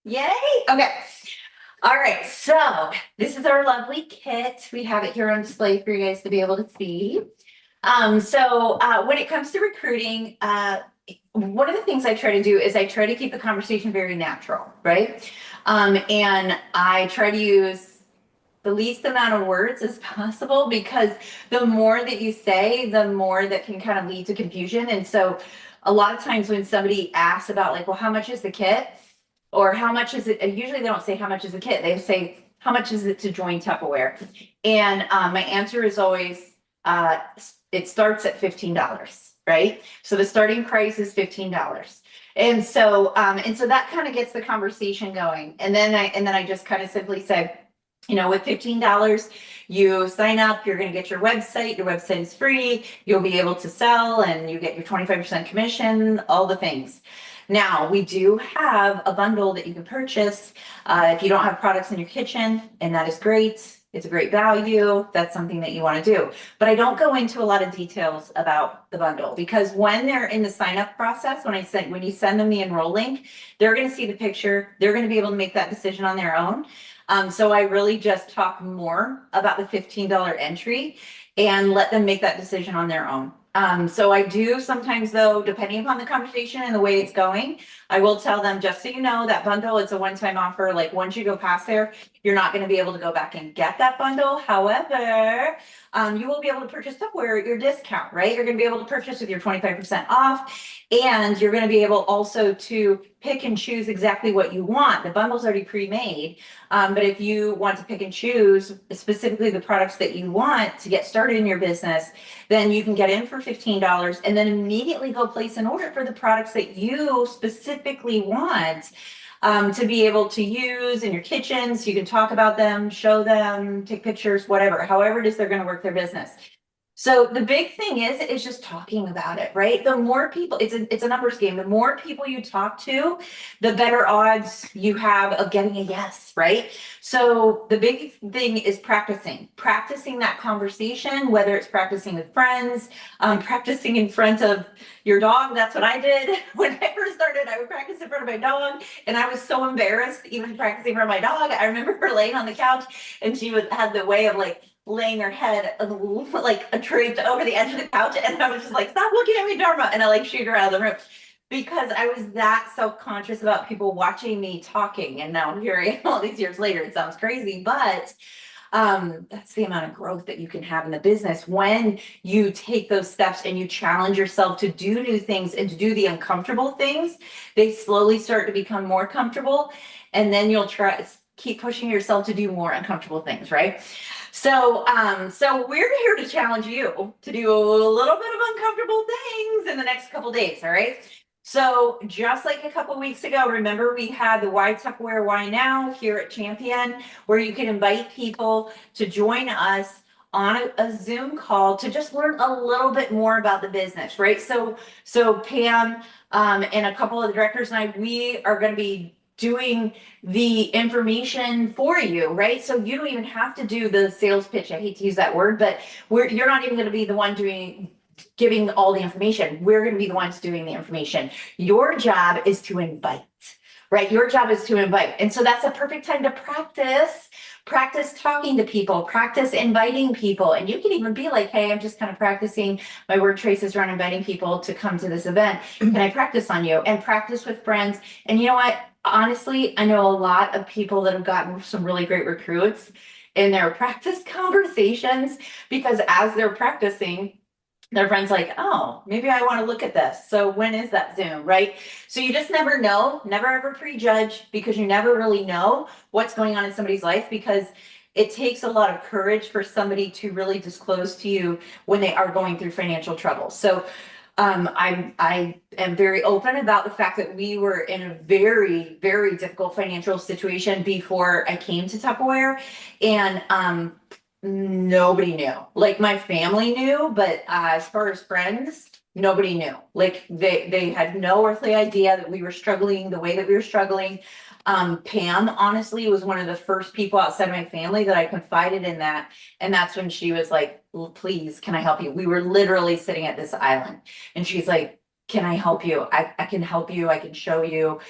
Yay! Okay. All right. So this is our lovely kit. We have it here on display for you guys to be able to see. When it comes to recruiting, one of the things I try to do is I try to keep the conversation very natural, right? And I try to use the least amount of words as possible because the more that you say, the more that can kind of lead to confusion. And so a lot of times when somebody asks about like, well, how much is the kit? Or how much is it? Usually they don't say how much is the kit. They say, how much is it to join Tupperware? And my answer is always, it starts at $15, right? So the starting price is $15. And so that kind of gets the conversation going. And then I just kind of simply say, with $15, you sign up, you're going to get your website. Your website is free. You'll be able to sell and you get your 25% commission, all the things. Now, we do have a bundle that you can purchase if you don't have products in your kitchen, and that is great. It's a great value. That's something that you want to do. But I don't go into a lot of details about the bundle because when they're in the sign up process, when you send them the enroll link, they're going to see the picture. They're going to be able to make that decision on their own. So I really just talk more about the $15 entry and let them make that decision on their own. So I do sometimes though, depending upon the conversation and the way it's going, I will tell them, just so you know, that bundle, it's a one-time offer. Like once you go past there, you're not going to be able to go back and get that bundle. However, you will be able to purchase Tupperware at your discount, right? You're going to be able to purchase with your 25% off. And you're going to be able also to pick and choose exactly what you want. The bundle's already pre-made. But if you want to pick and choose specifically the products that you want to get started in your business, then you can get in for $15 and then immediately go place an order for the products that you specifically want to be able to use in your kitchen. So you can talk about them, show them, take pictures, whatever, however it is they're going to work their business. So the big thing is just talking about it, right? The more people, it's a numbers game. The more people you talk to, the better odds you have of getting a yes, right? So the big thing is practicing that conversation, whether it's practicing with friends, practicing in front of your dog. That's what I did when I first started. I would practice in front of my dog, and I was so embarrassed even practicing in front of my dog. I remember her laying on the couch, and she had the way of like laying her head like a draped over the edge of the couch, and I was just like, stop looking at me, Dharma, and I like shoot her out of the room because I was that self-conscious about people watching me talking. And now here I am all these years later. It sounds crazy, but that's the amount of growth that you can have in the business when you take those steps and you challenge yourself to do new things and to do the uncomfortable things. They slowly start to become more comfortable, and then you'll keep pushing yourself to do more uncomfortable things, right? So we're here to challenge you to do a little bit of uncomfortable things in the next couple days, all right? So just like a couple weeks ago, remember we had the Why Tupperware, Why Now here at Champion, where you can invite people to join us on a Zoom call to just learn a little bit more about the business, right? So Pam and a couple of the directors and I, we are going to be doing the information for you, right? So you don't even have to do the sales pitch. I hate to use that word, but you're not even going to be the one giving all the information. We're going to be the ones doing the information. Your job is to invite, right? Your job is to invite. And so that's a perfect time to practice talking to people, practice inviting people. And you can even be like, hey, I'm just kind of practicing my word traces around inviting people to come to this event. Can I practice on you? And practice with friends. And you know what? Honestly, I know a lot of people that have gotten some really great recruits in their practice conversations because as they're practicing, their friend's like, oh, maybe I want to look at this. So when is that Zoom, right? So you just never know, never ever prejudge because you never really know what's going on in somebody's life because it takes a lot of courage for somebody to really disclose to you when they are going through financial trouble. So I am very open about the fact that we were in a very, very difficult financial situation before I came to Tupperware. And nobody knew. Like my family knew, but as far as friends, nobody knew. Like they had no earthly idea that we were struggling the way that we were struggling. Pam honestly was one of the first people outside of my family that I confided in that. And that's when she was like, please, can I help you? We were literally sitting at this island and she's like, can I help you? I can help you. I can show you.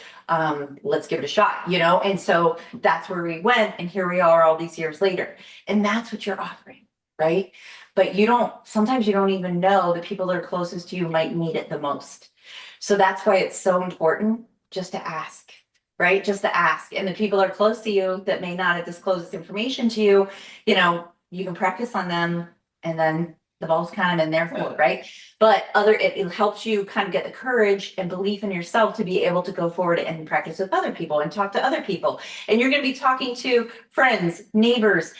Let's give it a shot, And so that's where we went. And here we are all these years later. And that's what you're offering, right? But sometimes you don't even know the people that are closest to you might need it the most. So that's why it's so important just to ask, right? Just to ask. And the people that are close to you that may not have disclosed this information to you, you can practice on them and then the ball's kind of in their court, right? But it helps you kind of get the courage and belief in yourself to be able to go forward and practice with other people and talk to other people. And you're going to be talking to friends, neighbors,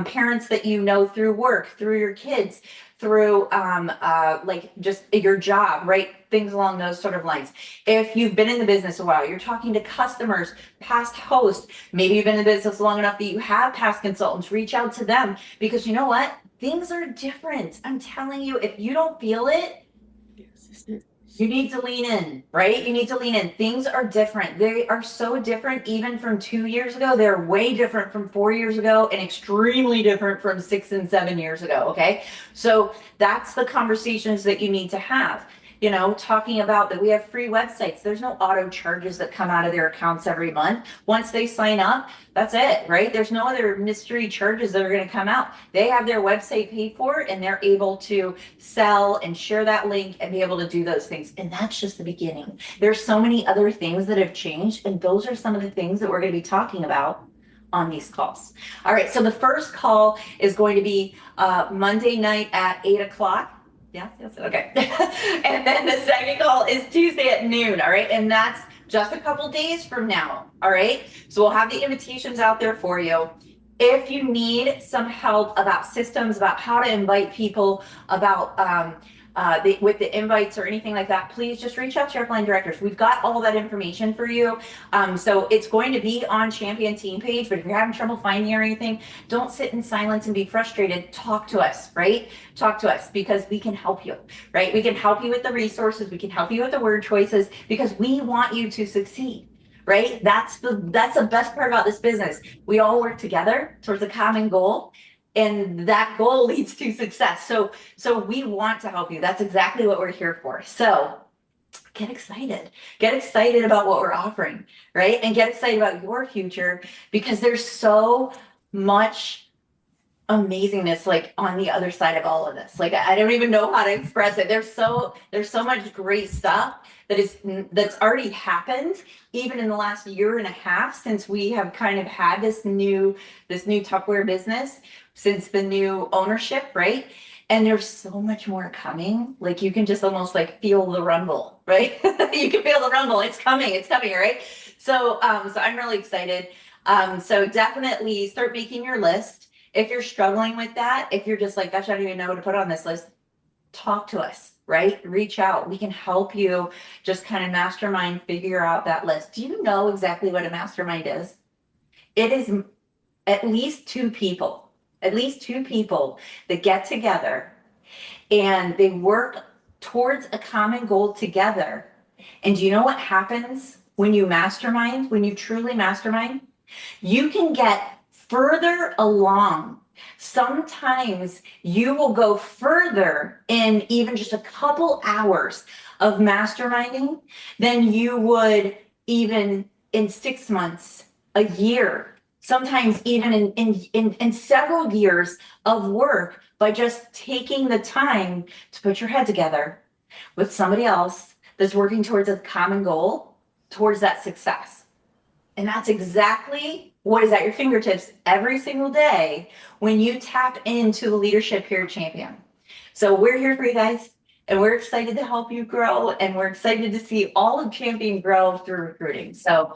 parents that you know through work, through your kids, through like just your job, right? Things along those sort of lines. If you've been in the business a while, you're talking to customers, past hosts, maybe you've been in the business long enough that you have past consultants, reach out to them because you know what? Things are different. I'm telling you, if you don't feel it, you need to lean in, right? You need to lean in. Things are different. They are so different, even from 2 years ago. They're way different from 4 years ago and extremely different from 6 and 7 years ago. Okay. So that's the conversations that you need to have. Talking about that we have free websites. There's no auto charges that come out of their accounts every month. Once they sign up, that's it, right? There's no other mystery charges that are going to come out. They have their website paid for and they're able to sell and share that link and be able to do those things. And that's just the beginning. There's so many other things that have changed. And those are some of the things that we're going to be talking about on these calls. All right. So the first call is going to be Monday night at 8 o'clock. Yes, okay. And then the second call is Tuesday at noon, all right? And that's just a couple days from now, all right? So we'll have the invitations out there for you. If you need some help about systems, about how to invite people, about with the invites or anything like that, please just reach out to your upline directors. We've got all that information for you. So it's going to be on Champion Team page, but if you're having trouble finding or anything, don't sit in silence and be frustrated. Talk to us, right? Talk to us because we can help you, right? We can help you with the resources. We can help you with the word choices because we want you to succeed. Right? That's the best part about this business. We all work together towards a common goal and that goal leads to success. So we want to help you. That's exactly what we're here for. So get excited about what we're offering, right? And get excited about your future because there's so much amazingness like on the other side of all of this. Like I don't even know how to express it. There's so much great stuff that's already happened even in the last year and a half since we have kind of had this new Tupperware business, since the new ownership, right? And there's so much more coming. Like you can just almost like feel the rumble, right? You can feel the rumble. It's coming, right? So I'm really excited. So definitely start making your list. If you're struggling with that, if you're just like, gosh, I don't even know what to put on this list, talk to us, right? Reach out. We can help you just kind of mastermind, figure out that list. Do you know exactly what a mastermind is? It is at least two people that get together and they work towards a common goal together. And do you know what happens when you mastermind, when you truly mastermind? You can get further along. Sometimes you will go further in even just a couple hours of masterminding than you would even in 6 months, a year, sometimes even in several years of work by just taking the time to put your head together with somebody else that's working towards a common goal, towards that success. And that's exactly what is at your fingertips every single day when you tap into the leadership here at Champion. So we're here for you guys, and we're excited to help you grow, and we're excited to see all of Champion grow through recruiting. So